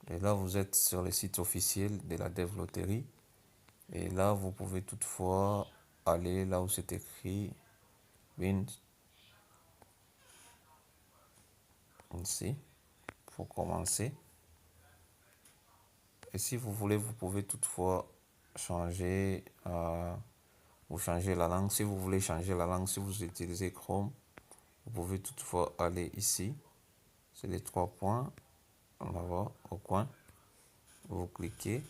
Et là, vous êtes sur le site officiel de la Dev Lottery. Et là, vous pouvez toutefois aller là où c'est écrit Win ici pour commencer. Et si vous voulez, vous pouvez toutefois changer, vous changez la langue. Si vous voulez changer la langue, si vous utilisez Chrome, vous pouvez toutefois aller ici. C'est les 3 points. On va voir au coin. Vous cliquez.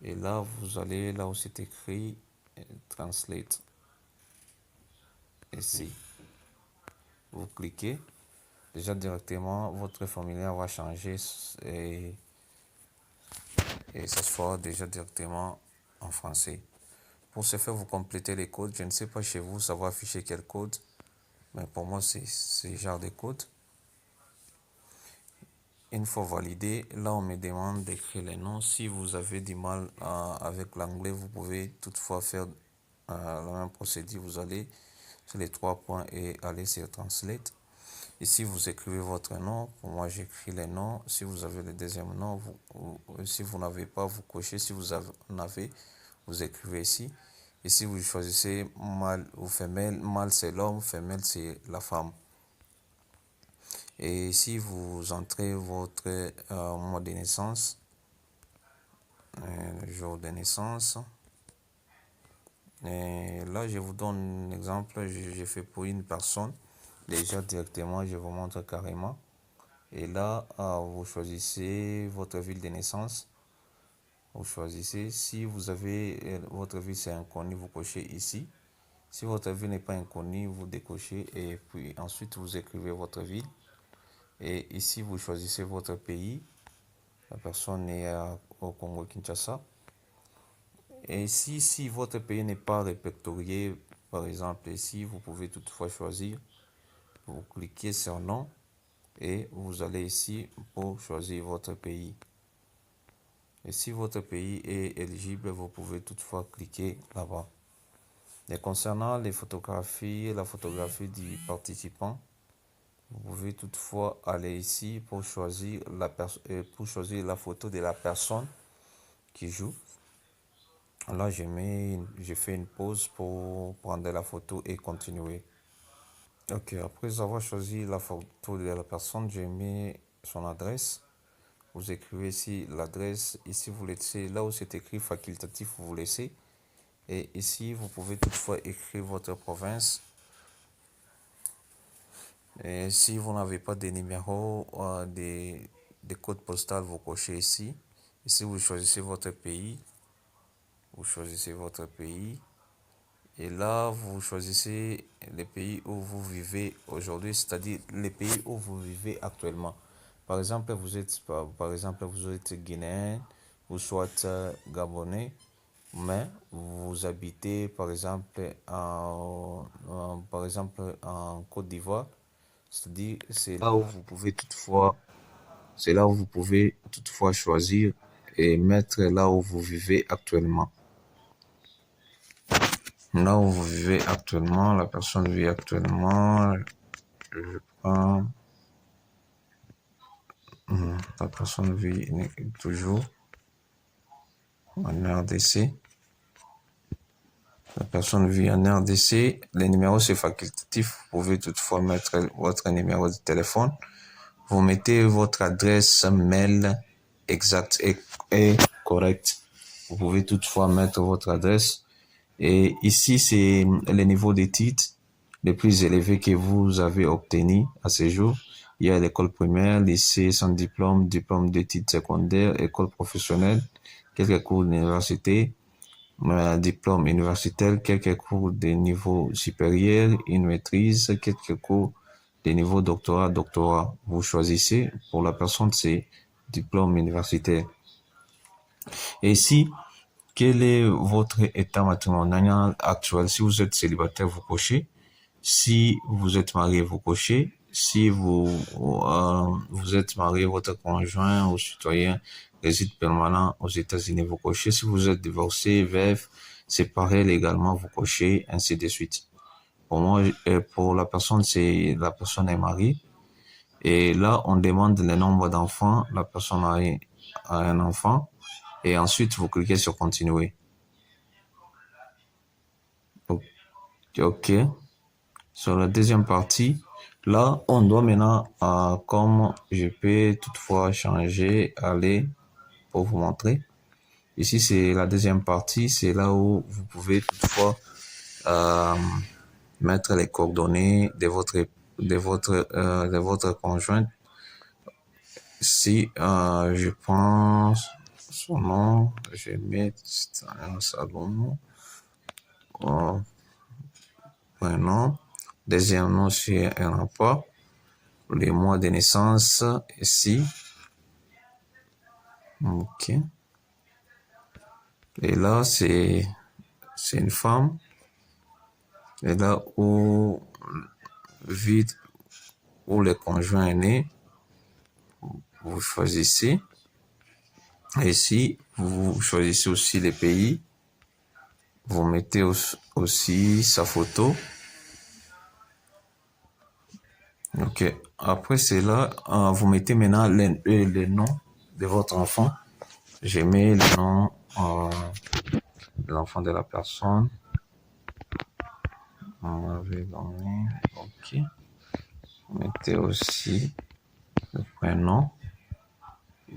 Et là, vous allez là où c'est écrit Translate. Ici. Vous cliquez. Déjà directement, votre formulaire va changer et ça sera déjà directement en français. Pour ce faire, vous complétez les codes. Je ne sais pas chez vous, ça va afficher quel code, mais pour moi, c'est ce genre de code. Une fois validé, là, on me demande d'écrire les noms. Si vous avez du mal avec l'anglais, vous pouvez toutefois faire la même procédure. Vous allez sur les 3 points et aller sur Translate. Ici, vous écrivez votre nom. Pour moi, j'écris les noms. Si vous avez le deuxième nom, si vous n'avez pas, vous cochez. Si vous en avez, vous écrivez ici. Ici, vous choisissez mâle ou femelle. Mâle, c'est l'homme. Femelle, c'est la femme. Et ici, vous entrez votre mois de naissance, le jour de naissance. Et là, je vous donne un exemple. J'ai fait pour une personne. Déjà, directement, je vous montre carrément. Et là, vous choisissez votre ville de naissance. Vous choisissez. Si vous avez votre ville, c'est inconnu, vous cochez ici. Si votre ville n'est pas inconnue, vous décochez et puis ensuite vous écrivez votre ville. Et ici, vous choisissez votre pays. La personne est au Congo-Kinshasa. Et si votre pays n'est pas répertorié, par exemple ici, vous pouvez toutefois choisir. Vous cliquez sur nom et vous allez ici pour choisir votre pays. Et si votre pays est éligible, vous pouvez toutefois cliquer là-bas. Et concernant les photographies, la photographie du participant, vous pouvez toutefois aller ici pour choisir la photo de la personne qui joue. Là, je fais une pause pour prendre la photo et continuer. Ok, après avoir choisi la photo de la personne, je mets son adresse. Vous écrivez ici l'adresse. Ici, vous laissez, là où c'est écrit facultatif, vous laissez. Et ici, vous pouvez toutefois écrire votre province. Et si vous n'avez pas de numéro, des codes postaux, vous cochez ici. Ici, vous choisissez votre pays. Vous choisissez votre pays. Et là, vous choisissez le pays où vous vivez aujourd'hui, c'est-à-dire les pays où vous vivez actuellement. Par exemple, vous êtes guinéen, vous êtes gabonais, mais vous habitez par exemple en Côte d'Ivoire. C'est-à-dire, c'est là où vous pouvez toutefois choisir et mettre là où vous vivez actuellement. Là où vous vivez actuellement, la personne vit actuellement, je prends, la personne vit toujours en RDC. La personne vit en RDC. Les numéros, c'est facultatif. Vous pouvez toutefois mettre votre numéro de téléphone. Vous mettez votre adresse mail exacte et correcte. Vous pouvez toutefois mettre votre adresse. Et ici, c'est le niveau d'études les plus élevés que vous avez obtenu à ce jour. Il y a l'école primaire, lycée sans diplôme, diplôme d'études secondaires, école professionnelle, quelques cours d'université, diplôme universitaire, quelques cours de niveau supérieur, une maîtrise, quelques cours de niveau doctorat. Vous choisissez. Pour la personne, c'est diplôme universitaire. Et si quel est votre état matrimonial actuel? Si vous êtes célibataire, vous cochez. Si vous êtes marié, vous cochez. Si vous êtes marié, votre conjoint ou citoyen réside permanent aux États-Unis, vous cochez. Si vous êtes divorcé, veuf, séparé légalement, vous cochez, ainsi de suite. Pour moi, pour la personne, la personne est mariée. Et là, on demande le nombre d'enfants. La personne à un enfant et ensuite vous cliquez sur continuer. OK. Sur la deuxième partie, là, on doit maintenant, comme je peux toutefois changer, aller pour vous montrer. Ici, c'est la deuxième partie, c'est là où vous pouvez toutefois mettre les coordonnées de votre conjointe. Si je pense son nom, je vais mettre un salon, prénom, deuxième nom sur un rapport, les mois de naissance ici. OK. Et là, c'est une femme. Et là où vite où le conjoint est né, vous choisissez. Et ici, vous choisissez aussi les pays. Vous mettez aussi sa photo. OK. Après cela, vous mettez maintenant le nom de votre enfant. Je mets le nom de l'enfant de la personne. On avait donné. OK. Mettez aussi le prénom.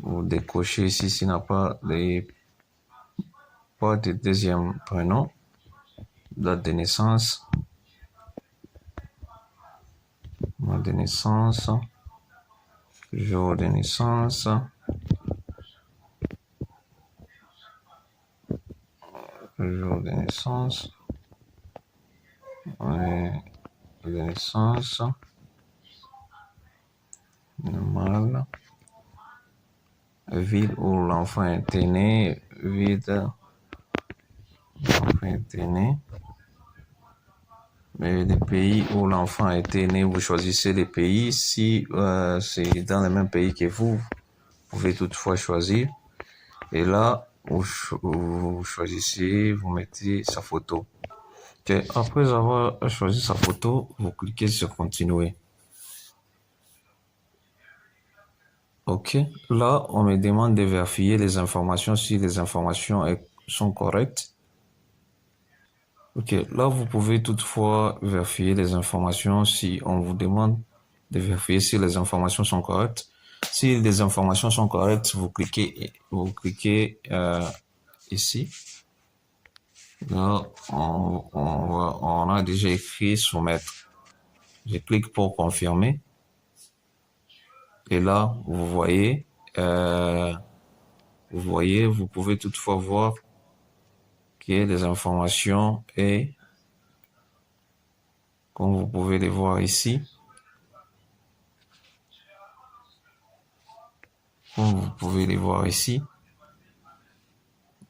Vous décochez ici s'il n'a pas de deuxième prénom. Date de naissance. Mois de naissance. Jour de naissance. Jour de naissance. De naissance. Normal. Ville où l'enfant était né. Ville l'enfant était né. Mais les pays où l'enfant a été né, vous choisissez les pays. Si c'est dans le même pays que vous pouvez toutefois choisir. Et là, vous choisissez, vous mettez sa photo. Okay. Après avoir choisi sa photo, vous cliquez sur continuer. OK. Là, on me demande de vérifier les informations si les informations sont correctes. OK. Là, vous pouvez toutefois vérifier les informations si on vous demande de vérifier si les informations sont correctes. Si les informations sont correctes, vous cliquez ici. Là, on a déjà écrit soumettre. Je clique pour confirmer. Et là, vous pouvez toutefois voir que les informations et comme vous pouvez les voir ici,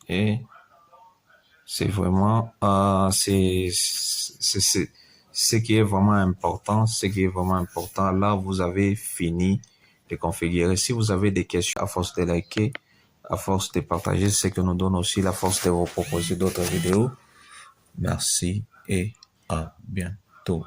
et c'est vraiment c'est ce qui est vraiment important. Là, vous avez fini de configurer. Si vous avez des questions, à force de liker, à force de partager, c'est ce que nous donne aussi la force de vous proposer d'autres vidéos. Merci et à bientôt.